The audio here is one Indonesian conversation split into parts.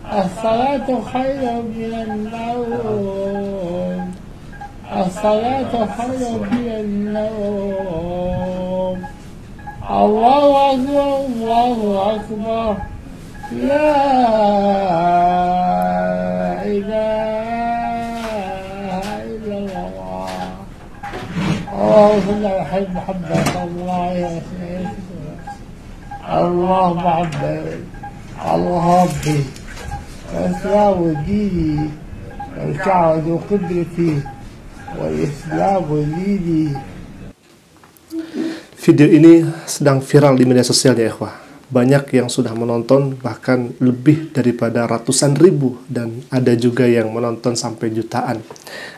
الصلاة خير من النوم. الصلاة خير من النوم. الله أكبر الله أكبر لا إله إلا الله. اللهم أحب محبة الله يا سيدي. الله محبة الله ربي الإسلام ديني والكعبة قدرتي والإسلام ديني. Video ini sedang viral di media sosial ya ikhwah. Banyak yang sudah menonton, bahkan lebih daripada ratusan ribu, dan ada juga yang menonton sampai jutaan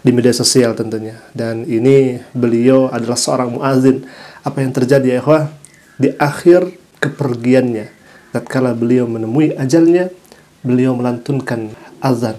di media sosial tentunya. Dan ini beliau adalah seorang muazin. Apa yang terjadi ya ikhwah? Di akhir kepergiannya, tatkala beliau menemui ajalnya, beliau melantunkan azan.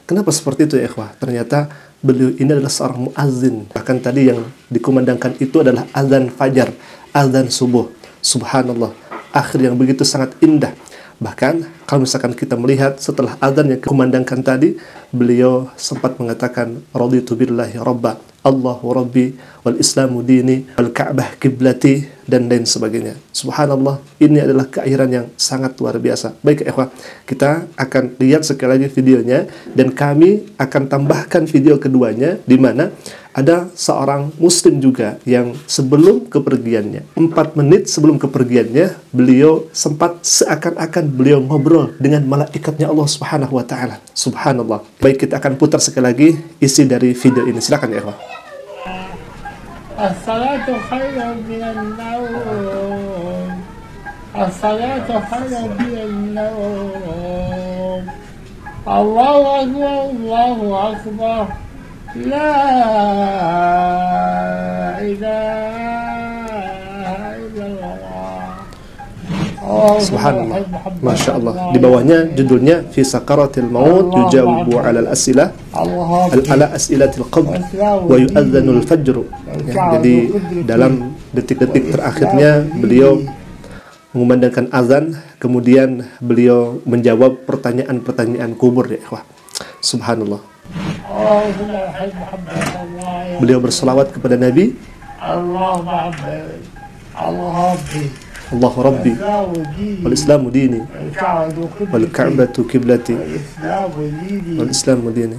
Kenapa seperti itu ya ikhwah? Ternyata beliau ini adalah seorang muazin. Bahkan tadi yang dikumandangkan itu adalah azan fajar, azan subuh. Subhanallah, akhir yang begitu sangat indah. Bahkan kalau misalkan kita melihat setelah azan yang dikumandangkan tadi, beliau sempat mengatakan raditu billahi rabba, Allahu rabbi wal islamu dini wal ka'bah kiblati, dan lain sebagainya. Subhanallah, ini adalah keakhiran yang sangat luar biasa. Baik ikhwah, kita akan lihat sekali lagi videonya, dan kami akan tambahkan video keduanya, di mana ada seorang muslim juga yang sebelum kepergiannya, 4 menit sebelum kepergiannya, beliau sempat seakan-akan beliau ngobrol dengan malaikatnya Allah Subhanahu wa taala. Subhanallah. Baik, kita akan putar sekali lagi isi dari video ini. Silakan ya ikhwah. As-salatu khairun minan nawm. As-salatu khairun minan nawm. Allahu akbar Allahu akbar la ilaha illallah. Subhanallah, Masya Allah. Di bawahnya judulnya Fi sakaratil maut yujawibu ala al-asilah ala asilatil qabr wa yu'adzanul fajru. Jadi dalam detik-detik terakhirnya beliau mengumandangkan azan, kemudian beliau menjawab pertanyaan-pertanyaan kubur ya ikhwah. Subhanallah. Beliau berselawat kepada Nabi, Allahu Rabbi wal Islamu dini wal Ka'batu kiblati wal Islamu dini.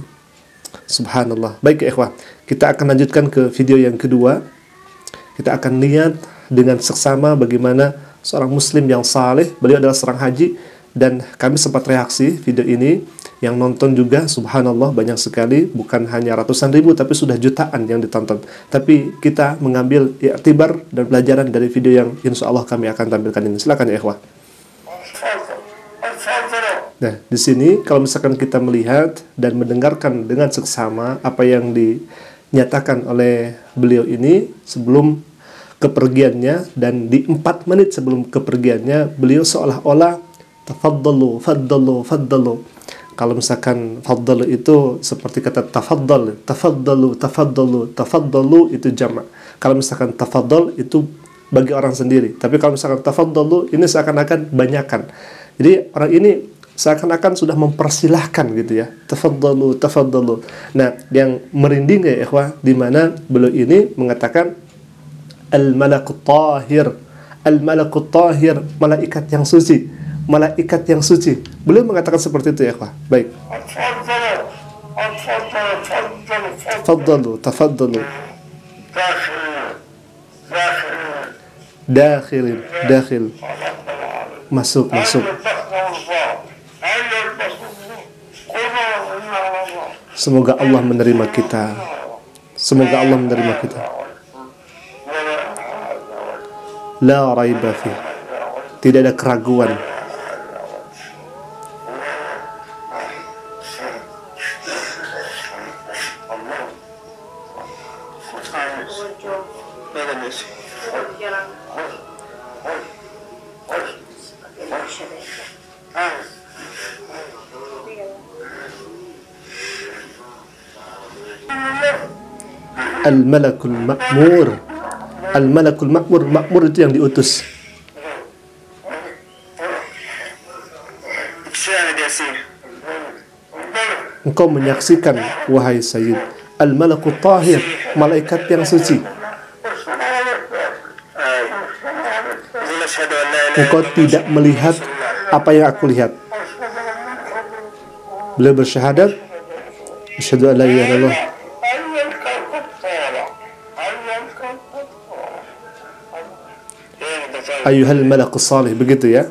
Subhanallah. Baik ya ikhwah, kita akan lanjutkan ke video yang kedua. Kita akan lihat dengan seksama bagaimana seorang muslim yang saleh, beliau adalah seorang haji, dan kami sempat reaksi video ini. Yang nonton juga subhanallah banyak sekali, bukan hanya ratusan ribu tapi sudah jutaan yang ditonton. Tapi kita mengambil i'tibar dan pelajaran dari video yang insya Allah kami akan tampilkan ini. Silakan ya ikhwah. Nah, di sini kalau misalkan kita melihat dan mendengarkan dengan seksama apa yang dinyatakan oleh beliau ini sebelum kepergiannya, dan di 4 menit sebelum kepergiannya beliau seolah-olah tafaddalu faddalu faddalu. Kalau misalkan faddalu itu seperti kata tafaddal, tafaddalu, tafaddalu, tafaddalu itu jamak. Kalau misalkan tafaddal itu bagi orang sendiri. Tapi kalau misalkan tafaddalu ini seakan-akan banyakan. Jadi orang ini seakan-akan sudah mempersilahkan gitu ya. Tafaddalu, tafaddalu. Nah, yang merinding ya ikhwah, di mana beliau ini mengatakan al-malakut tahir. Al-malakut tahir, malaikat yang suci. Malaikat yang suci. Beliau mengatakan seperti itu ya ikhwah. Baik. Tafaddalu, tafaddalu. Dakhil, dakhil. Masuk, masuk. Semoga Allah menerima kita. Semoga Allah menerima kita. La raiba fi. Tidak ada keraguan. Al-malakul ma'mur. Al-malakul ma'mur. Ma'mur itu yang diutus. Engkau menyaksikan, wahai Sayyid, al-malakut tahir, malaikat yang suci. Engkau tidak melihat apa yang aku lihat. Beliau bersyahadat, asyhadu an la ilaha illallah. Ayyuhal malakus salih, begitu ya.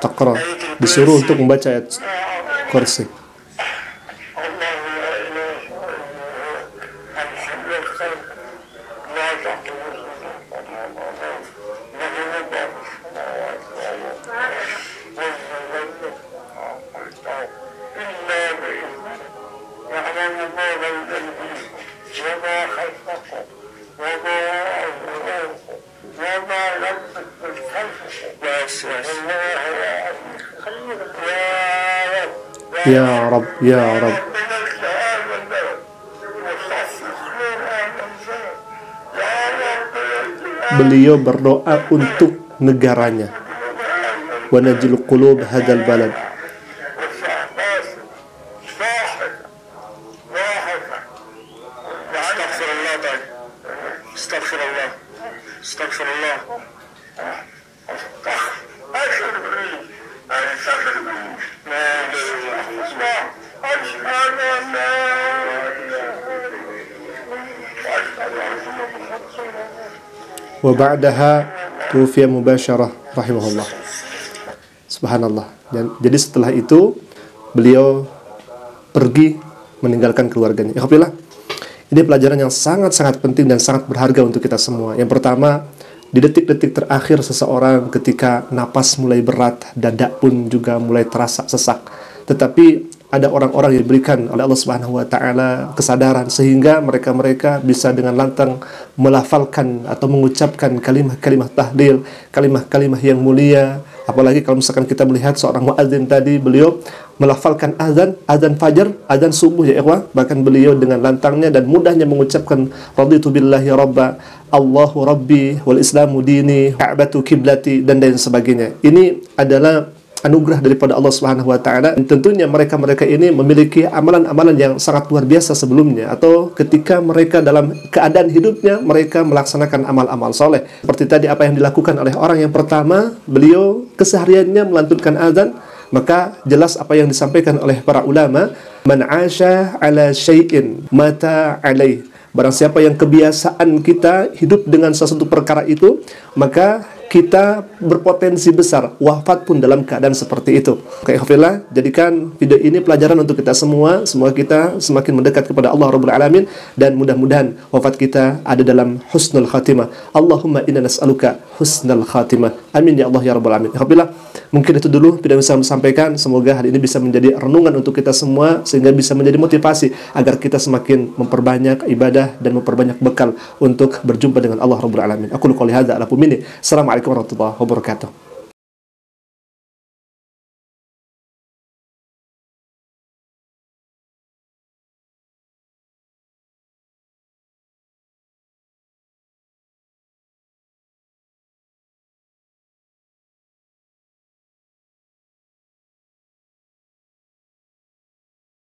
Taqra, disuruh untuk membaca ayat kursi. Ya Rabb, Ya Rabb. Beliau berdoa untuk negaranya. Wa najil qulub hadzal balad. Wa ba'daha tufiya mubasyarah rahimahullah. Subhanallah. Dan jadi setelah itu beliau pergi meninggalkan keluarganya. Alhamdulillah. Ini pelajaran yang sangat-sangat penting dan sangat berharga untuk kita semua. Yang pertama, di detik-detik terakhir seseorang ketika napas mulai berat, dada pun juga mulai terasa sesak. Tetapi ada orang-orang yang diberikan oleh Allah Subhanahu wa taala kesadaran sehingga mereka bisa dengan lantang melafalkan atau mengucapkan kalimat-kalimat tahlil, kalimat-kalimat yang mulia. Apalagi kalau misalkan kita melihat seorang muadzin tadi, beliau melafalkan azan fajar, azan subuh ya ikhwah. Bahkan beliau dengan lantangnya dan mudahnya mengucapkan raditu billahi rabba, Allahu rabbi wal islamu dini, ka'batu kiblati dan lain sebagainya. Ini adalah anugerah daripada Allah Subhanahu wa taala. Tentunya mereka-mereka ini memiliki amalan-amalan yang sangat luar biasa sebelumnya, atau ketika mereka dalam keadaan hidupnya mereka melaksanakan amal-amal soleh. Seperti tadi apa yang dilakukan oleh orang yang pertama, beliau kesehariannya melantunkan azan, maka jelas apa yang disampaikan oleh para ulama, man 'asha 'ala syai'in mata 'alaih. Barang siapa yang kebiasaan kita hidup dengan sesuatu perkara itu, maka kita berpotensi besar wafat pun dalam keadaan seperti itu. Oke, alhamdulillah, jadikan video ini pelajaran untuk kita semua. Semoga kita semakin mendekat kepada Allah Rabbul Alamin, dan mudah-mudahan wafat kita ada dalam husnul khatimah. Allahumma inna nas'aluka husnul khatimah. Amin ya Allah ya Rabbul Alamin. Alhamdulillah, mungkin itu dulu video yang bisa saya sampaikan. Semoga hari ini bisa menjadi renungan untuk kita semua, sehingga bisa menjadi motivasi agar kita semakin memperbanyak ibadah dan memperbanyak bekal untuk berjumpa dengan Allah Rabbul Alamin. Aku qouli hadza ala minni. Assalamualaikum warahmatullahi wabarakatuh.